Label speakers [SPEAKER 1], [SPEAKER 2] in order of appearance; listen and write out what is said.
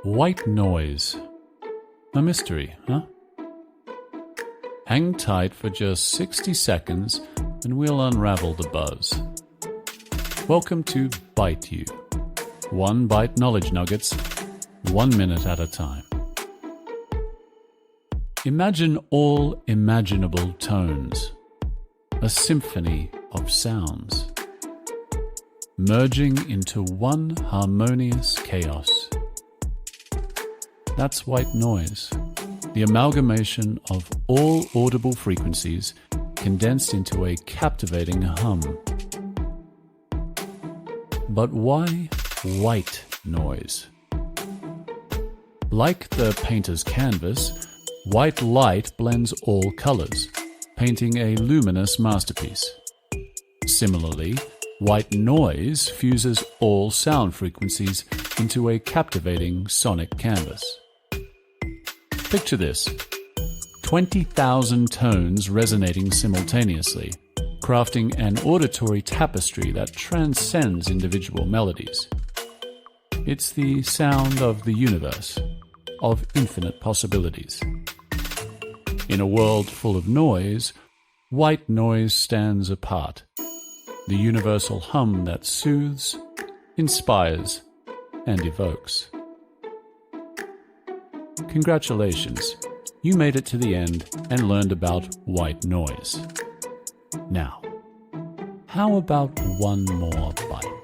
[SPEAKER 1] White noise. A mystery, huh? Hang tight for just 60 seconds and we'll unravel the buzz. Welcome to BiteU. 1 bite knowledge nuggets, 1 minute at a time. Imagine all imaginable tones. A symphony of sounds. Merging into one harmonious chaos. That's white noise, the amalgamation of all audible frequencies condensed into a captivating hum. But why white noise? Like the painter's canvas, white light blends all colors, painting a luminous masterpiece. Similarly, white noise fuses all sound frequencies into a captivating sonic canvas. Picture this: 20,000 tones resonating simultaneously, crafting an auditory tapestry that transcends individual melodies. It's the sound of the universe, of infinite possibilities. In a world full of noise, white noise stands apart. The universal hum that soothes, inspires, and evokes. Congratulations, you made it to the end and learned about white noise. Now, how about one more bite?